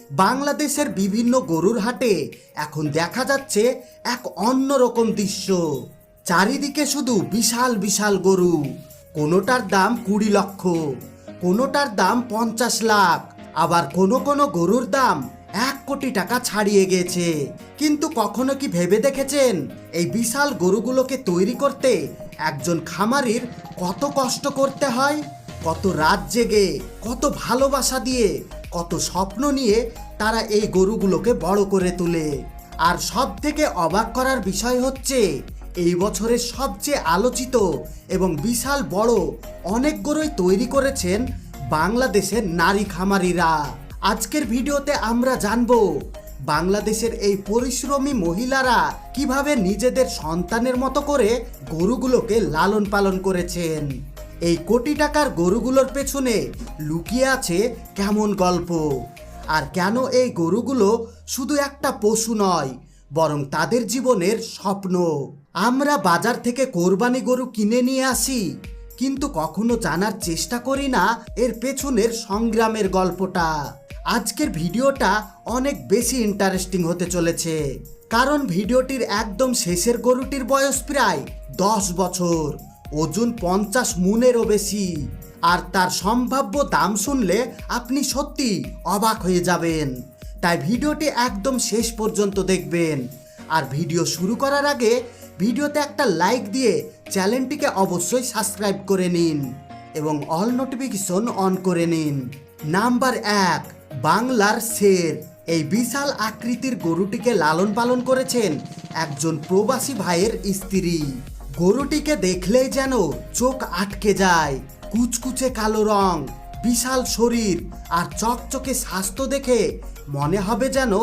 বাংলাদেশের বিভিন্ন গরুর হাটে এখন দেখা যাচ্ছে এক অন্যরকম দৃশ্য। চারিদিকে শুধু বিশাল বিশাল গরু, কোনোটার দাম 20 লক্ষ, কোনোটার দাম 50 লাখ, আবার কোনো কোনো গরুর দাম 1 কোটি টাকা ছাড়িয়ে গেছে। কিন্তু কখনো কি ভেবে দেখেছেন এই বিশাল গরুগুলোকে তৈরি করতে একজন খামারির কত কষ্ট করতে হয়? কত রাত জেগে, কত ভালোবাসা দিয়ে, কত স্বপ্ন নিয়ে তারা এই গরুগুলোকে বড় করে তোলে। আর সব থেকে অবাক করার বিষয় হচ্ছে এই বছরের সবচেয়ে আলোচিত এবং বিশাল বড় অনেক গরুই তৈরি করেছেন বাংলাদেশের নারী খামারিরা। আজকের ভিডিওতে আমরা জানবো বাংলাদেশের এই পরিশ্রমী মহিলারা কিভাবে নিজেদের সন্তানের মতো করে গরুগুলোকে লালন পালন করেছেন। এই কোটি টাকার গরুগুলোর পেছনে লুকিয়ে আছে কেমন গল্প, আর কেন এই গরুগুলো শুধু একটা পশু নয় বরং তাদের জীবনের স্বপ্ন। আমরা বাজার থেকে কোরবানি গরু কিনে নিয়ে আসি, কিন্তু কখনো জানার চেষ্টা করি না এর পেছনের সংগ্রামের গল্পটা। আজকের ভিডিওটা অনেক বেশি ইন্টারেস্টিং হতে চলেছে, কারণ ভিডিওটির একদম শেষের গরুটির বয়স প্রায় 10 বছর, ওজন 50 মণেরও বেশি, আর তার সম্ভাব্য দাম শুনলে আপনি সত্যি অবাক হয়ে যাবেন। তাই ভিডিওটি একদম শেষ পর্যন্ত দেখবেন। আর ভিডিও শুরু করার আগে ভিডিওতে একটা লাইক দিয়ে চ্যানেলটিকে অবশ্যই সাবস্ক্রাইব করে নিন এবং অল নোটিফিকেশন অন করে নিন। নাম্বার 1, বাংলার শের। এই বিশাল আকৃতির গরুটিকে লালন পালন করেছেন একজন প্রবাসী ভাইয়ের স্ত্রী। গরুটিকে দেখলেই যেন চোখ আটকে যায়। কুচকুচে কালো রং, বিশাল শরীর আর চকচকে স্বাস্থ্য দেখে মনে হবে যেন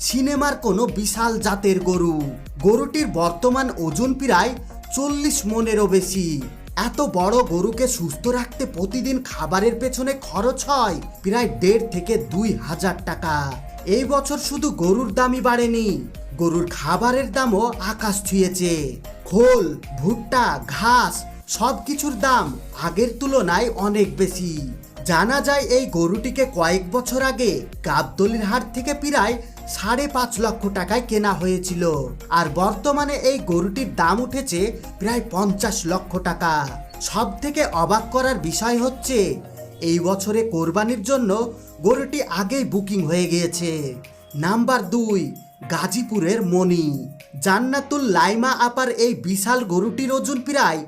সিনেমার কোনো বিশাল জাতের গরু। গরুটির বর্তমান ওজন প্রায় 40 মণেরও বেশি। এত বড় গরুকে সুস্থ রাখতে প্রতিদিন খাবারের পেছনে খরচ হয় প্রায় 1.5 থেকে 2 হাজার টাকা। এই বছর শুধু গরুর দামই বাড়েনি, গরুর খাবারের দামও আকাশ ছুঁয়েছে। খোল, ভুট্টা, ঘাস সবকিছুর দাম আগের তুলনায় অনেক বেশি। জানা যায় এই গরুটিকে কয়েক বছর আগে গাবতলীর হাট থেকে প্রায় 5.5 লক্ষ টাকায় কেনা হয়েছিল, আর বর্তমানে এই গরুটির দাম উঠেছে প্রায় 50 লক্ষ টাকা। সব থেকে অবাক করার বিষয় হচ্ছে এই বছরে কোরবানির জন্য গরুটি আগেই বুকিং হয়ে গিয়েছে। নাম্বার 2, গাজীপুরের মণি। জান্নাতুল লাইমা আপার এই বিশাল গরুটির ওজন প্রায়